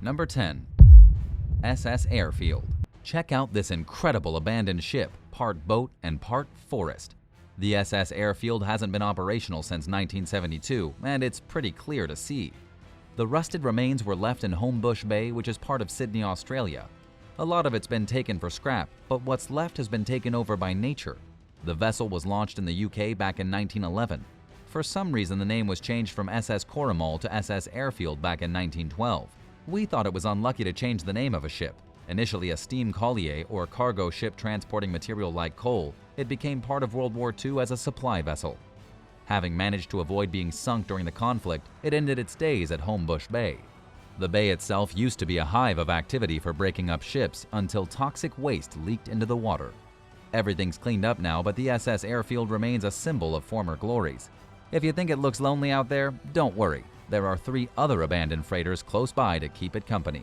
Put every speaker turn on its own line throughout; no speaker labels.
Number 10. SS Airfield. Check out this incredible abandoned ship, part boat and part forest. The SS Airfield hasn't been operational since 1972, and it's pretty clear to see. The rusted remains were left in Homebush Bay, which is part of Sydney, Australia. A lot of it's been taken for scrap, but what's left has been taken over by nature. The vessel was launched in the UK back in 1911. For some reason, the name was changed from SS Coromall to SS Airfield back in 1912. We thought it was unlucky to change the name of a ship. Initially a steam collier or cargo ship transporting material like coal, it became part of World War II as a supply vessel. Having managed to avoid being sunk during the conflict, it ended its days at Homebush Bay. The bay itself used to be a hive of activity for breaking up ships until toxic waste leaked into the water. Everything's cleaned up now, but the SS Airfield remains a symbol of former glories. If you think it looks lonely out there, don't worry. There are 3 other abandoned freighters close by to keep it company.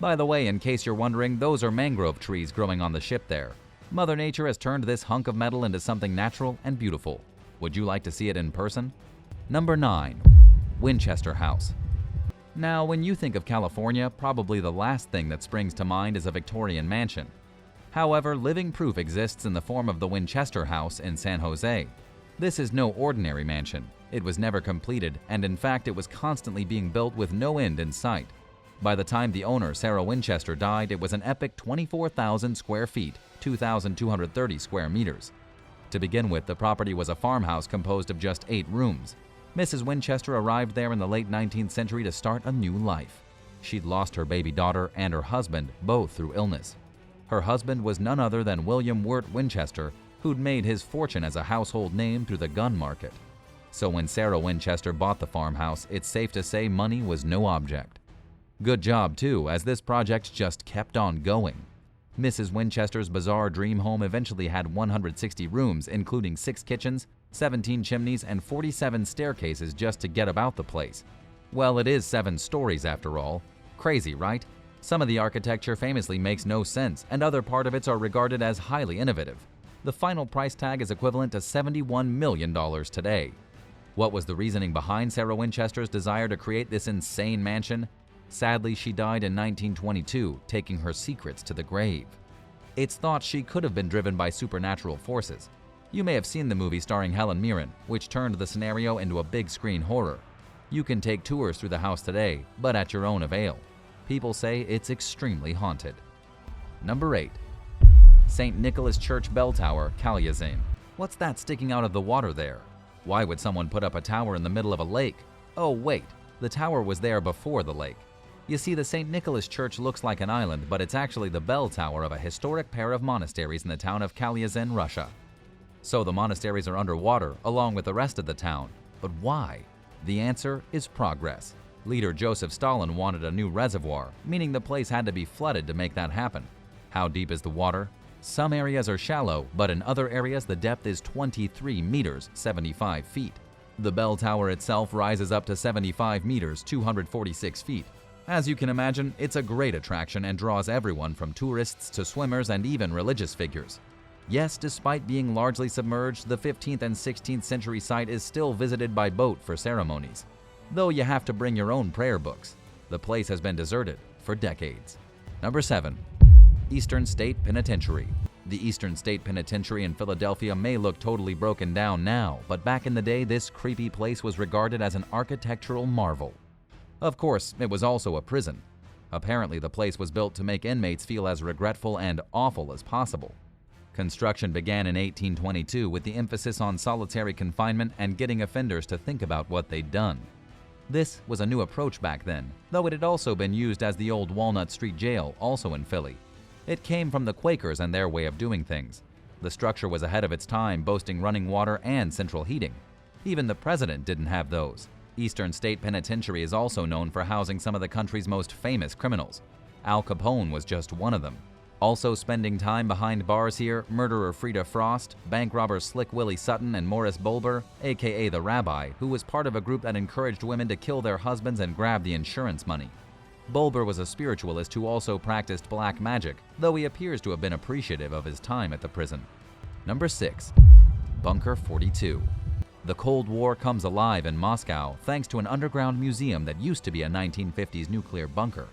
By the way, in case you're wondering, those are mangrove trees growing on the ship there. Mother Nature has turned this hunk of metal into something natural and beautiful. Would you like to see it in person? Number 9. Winchester House. Now, when you think of California, probably the last thing that springs to mind is a Victorian mansion. However, living proof exists in the form of the Winchester House in San Jose. This is no ordinary mansion. It was never completed, and in fact it was constantly being built with no end in sight. By the time the owner, Sarah Winchester, died, it was an epic 24,000 square feet, 2,230 square meters. To begin with, the property was a farmhouse composed of just 8 rooms. Mrs. Winchester arrived there in the late 19th century to start a new life. She'd lost her baby daughter and her husband, both through illness. Her husband was none other than William Wirt Winchester, who'd made his fortune as a household name through the gun market. So when Sarah Winchester bought the farmhouse, it's safe to say money was no object. Good job too, as this project just kept on going. Mrs. Winchester's bizarre dream home eventually had 160 rooms, including 6 kitchens, 17 chimneys, and 47 staircases just to get about the place. Well, it is 7 stories after all. Crazy, right? Some of the architecture famously makes no sense, and other part of it are regarded as highly innovative. The final price tag is equivalent to $71 million today. What was the reasoning behind Sarah Winchester's desire to create this insane mansion? Sadly, she died in 1922, taking her secrets to the grave. It's thought she could have been driven by supernatural forces. You may have seen the movie starring Helen Mirren, which turned the scenario into a big screen horror. You can take tours through the house today, but at your own avail. People say it's extremely haunted. Number 8. St. Nicholas Church Bell Tower, Xicheng. What's that sticking out of the water there? Why would someone put up a tower in the middle of a lake? Oh wait, the tower was there before the lake. You see, the St. Nicholas Church looks like an island, but it's actually the bell tower of a historic pair of monasteries in the town of Xicheng, Russia. So the monasteries are underwater, along with the rest of the town. But why? The answer is progress. Leader Joseph Stalin wanted a new reservoir, meaning the place had to be flooded to make that happen. How deep is the water? Some areas are shallow, but in other areas the depth is 23 meters, 75 feet. The bell tower itself rises up to 75 meters, 246 feet. As you can imagine, it's a great attraction and draws everyone from tourists to swimmers and even religious figures. Yes, despite being largely submerged, the 15th and 16th century site is still visited by boat for ceremonies. Though you have to bring your own prayer books. The place has been deserted for decades. Number 7. Eastern State Penitentiary. The Eastern State Penitentiary in Philadelphia may look totally broken down now, but back in the day, this creepy place was regarded as an architectural marvel. Of course, it was also a prison. Apparently, the place was built to make inmates feel as regretful and awful as possible. Construction began in 1822 with the emphasis on solitary confinement and getting offenders to think about what they'd done. This was a new approach back then, though it had also been used as the old Walnut Street Jail, also in Philly. It came from the Quakers and their way of doing things. The structure was ahead of its time, boasting running water and central heating. Even the president didn't have those. Eastern State Penitentiary is also known for housing some of the country's most famous criminals. Al Capone was just one of them. Also spending time behind bars here, murderer Frida Frost, bank robbers Slick Willie Sutton, and Morris Bulber, aka the Rabbi, who was part of a group that encouraged women to kill their husbands and grab the insurance money. Bulber was a spiritualist who also practiced black magic, though he appears to have been appreciative of his time at the prison. Number 6. Bunker 42. The Cold War comes alive in Moscow thanks to an underground museum that used to be a 1950s nuclear bunker.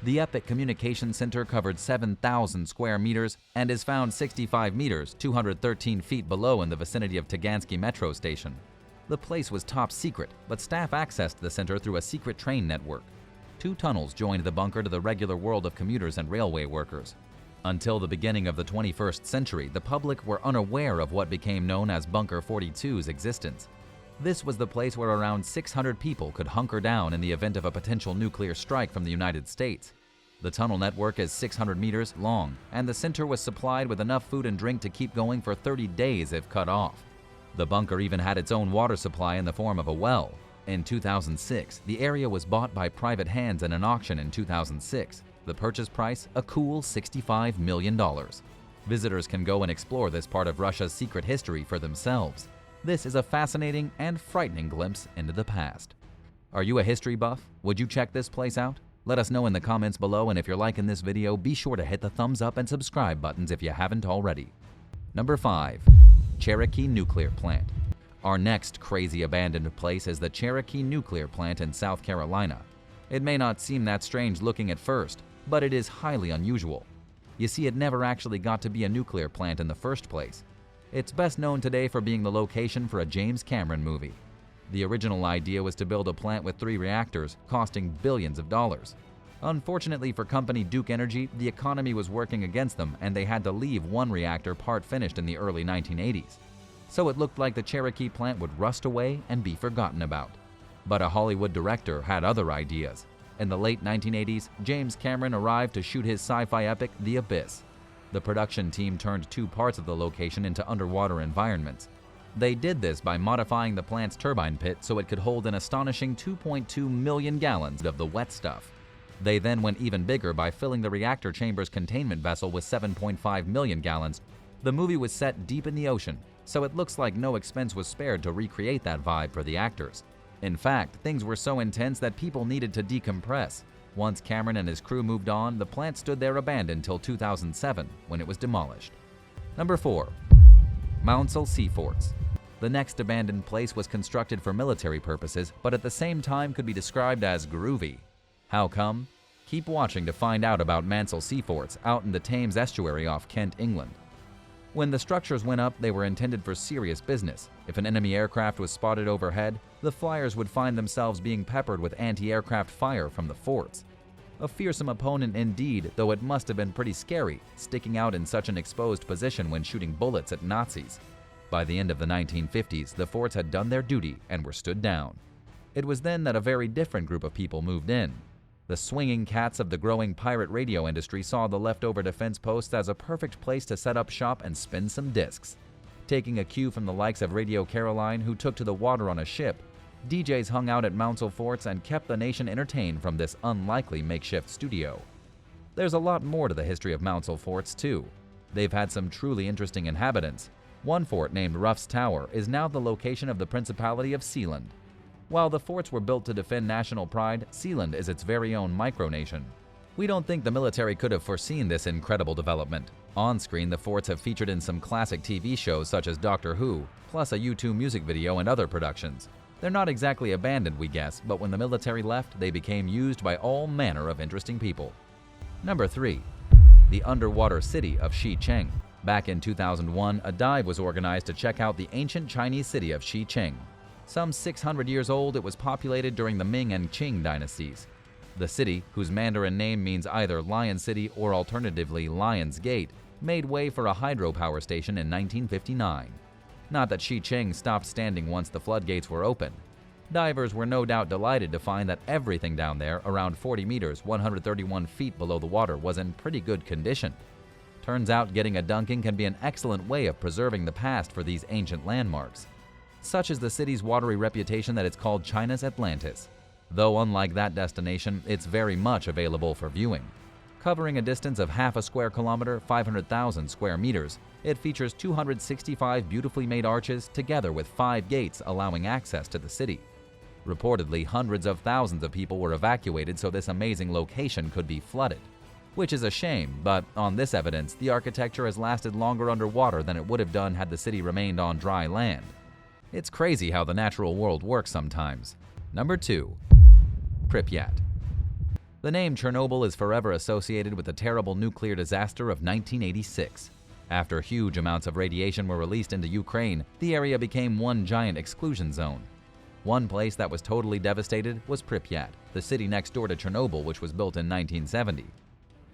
The epic communication center covered 7,000 square meters and is found 65 meters, 213 feet below in the vicinity of Tagansky metro station. The place was top secret, but staff accessed the center through a secret train network. 2 tunnels joined the bunker to the regular world of commuters and railway workers. Until the beginning of the 21st century, the public were unaware of what became known as Bunker 42's existence. This was the place where around 600 people could hunker down in the event of a potential nuclear strike from the United States. The tunnel network is 600 meters long, and the center was supplied with enough food and drink to keep going for 30 days if cut off. The bunker even had its own water supply in the form of a well. In 2006, the area was bought by private hands in an auction in 2006. The purchase price, a cool $65 million. Visitors can go and explore this part of Russia's secret history for themselves. This is a fascinating and frightening glimpse into the past. Are you a history buff? Would you check this place out? Let us know in the comments below, and if you're liking this video, be sure to hit the thumbs up and subscribe buttons if you haven't already. Number 5. Cherokee Nuclear Plant. Our next crazy abandoned place is the Cherokee Nuclear Plant in South Carolina. It may not seem that strange looking at first, but it is highly unusual. You see, it never actually got to be a nuclear plant in the first place. It's best known today for being the location for a James Cameron movie. The original idea was to build a plant with 3 reactors, costing billions of dollars. Unfortunately for company Duke Energy, the economy was working against them and they had to leave 1 reactor part finished in the early 1980s. So it looked like the Cherokee plant would rust away and be forgotten about. But a Hollywood director had other ideas. In the late 1980s, James Cameron arrived to shoot his sci-fi epic, The Abyss. The production team turned 2 parts of the location into underwater environments. They did this by modifying the plant's turbine pit so it could hold an astonishing 2.2 million gallons of the wet stuff. They then went even bigger by filling the reactor chamber's containment vessel with 7.5 million gallons. The movie was set deep in the ocean, so it looks like no expense was spared to recreate that vibe for the actors. In fact, things were so intense that people needed to decompress. Once Cameron and his crew moved on, the plant stood there abandoned till 2007, when it was demolished. Number 4. Mansell Seaforts. The next abandoned place was constructed for military purposes, but at the same time could be described as groovy. How come? Keep watching to find out about Mansell Seaforts out in the Thames estuary off Kent, England. When the structures went up, they were intended for serious business. If an enemy aircraft was spotted overhead, the flyers would find themselves being peppered with anti-aircraft fire from the forts. A fearsome opponent indeed, though it must have been pretty scary, sticking out in such an exposed position when shooting bullets at Nazis. By the end of the 1950s, the forts had done their duty and were stood down. It was then that a very different group of people moved in. The swinging cats of the growing pirate radio industry saw the leftover defense posts as a perfect place to set up shop and spin some discs. Taking a cue from the likes of Radio Caroline, who took to the water on a ship, DJs hung out at Mansell Forts and kept the nation entertained from this unlikely makeshift studio. There's a lot more to the history of Mansell Forts, too. They've had some truly interesting inhabitants. One fort named Ruff's Tower is now the location of the Principality of Sealand. While the forts were built to defend national pride, Sealand is its very own micronation. We don't think the military could have foreseen this incredible development. On screen, the forts have featured in some classic TV shows such as Doctor Who, plus a U2 music video and other productions. They're not exactly abandoned, we guess, but when the military left, they became used by all manner of interesting people. Number 3. The underwater city of Xicheng. Back in 2001, a dive was organized to check out the ancient Chinese city of Xicheng. Some 600 years old, it was populated during the Ming and Qing dynasties. The city, whose Mandarin name means either Lion City or alternatively Lion's Gate, made way for a hydropower station in 1959. Not that Xicheng stopped standing once the floodgates were open. Divers were no doubt delighted to find that everything down there, around 40 meters, 131 feet below the water, was in pretty good condition. Turns out getting a dunking can be an excellent way of preserving the past for these ancient landmarks. Such is the city's watery reputation that it's called China's Atlantis. Though unlike that destination, it's very much available for viewing. Covering a distance of half a square kilometer, 500,000 square meters, it features 265 beautifully made arches together with 5 gates allowing access to the city. Reportedly, hundreds of thousands of people were evacuated so this amazing location could be flooded. Which is a shame, but on this evidence, the architecture has lasted longer underwater than it would have done had the city remained on dry land. It's crazy how the natural world works sometimes. Number 2. Pripyat. The name Chernobyl is forever associated with the terrible nuclear disaster of 1986. After huge amounts of radiation were released into Ukraine, the area became one giant exclusion zone. One place that was totally devastated was Pripyat, the city next door to Chernobyl, which was built in 1970.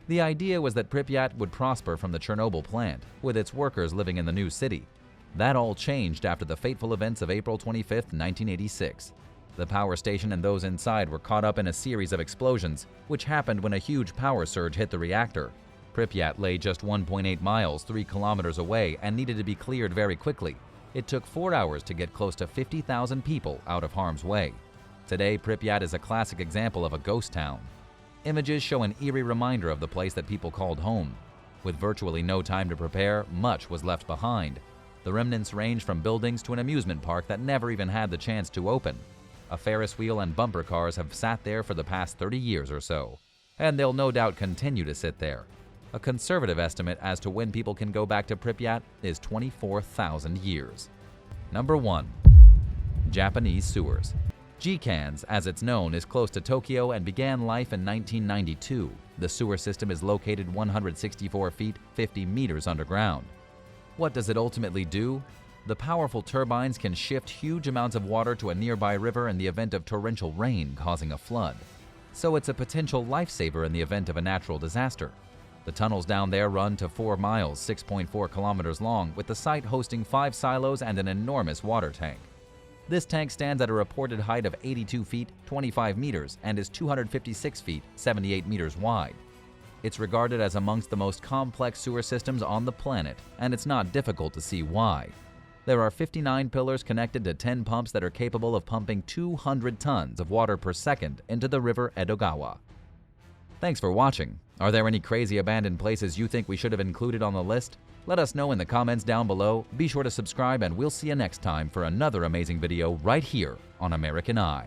The idea was that Pripyat would prosper from the Chernobyl plant, with its workers living in the new city. That all changed after the fateful events of April 25, 1986. The power station and those inside were caught up in a series of explosions, which happened when a huge power surge hit the reactor. Pripyat lay just 1.8 miles, 3 kilometers away, and needed to be cleared very quickly. It took 4 hours to get close to 50,000 people out of harm's way. Today, Pripyat is a classic example of a ghost town. Images show an eerie reminder of the place that people called home. With virtually no time to prepare, much was left behind. The remnants range from buildings to an amusement park that never even had the chance to open. A Ferris wheel and bumper cars have sat there for the past 30 years or so, and they'll no doubt continue to sit there. A conservative estimate as to when people can go back to Pripyat is 24,000 years. Number 1. Japanese sewers. Xicheng, as it's known, is close to Tokyo and began life in 1992. The sewer system is located 164 feet, 50 meters underground. What does it ultimately do? The powerful turbines can shift huge amounts of water to a nearby river in the event of torrential rain causing a flood. So it's a potential lifesaver in the event of a natural disaster. The tunnels down there run to 4 miles, 6.4 kilometers long, with the site hosting 5 silos and an enormous water tank. This tank stands at a reported height of 82 feet, 25 meters, and is 256 feet, 78 meters wide. It's regarded as amongst the most complex sewer systems on the planet, and it's not difficult to see why. There are 59 pillars connected to 10 pumps that are capable of pumping 200 tons of water per second into the river Edogawa. Thanks for watching. Are there any crazy abandoned places you think we should have included on the list? Let us know in the comments down below. Be sure to subscribe, and we'll see you next time for another amazing video right here on American Eye.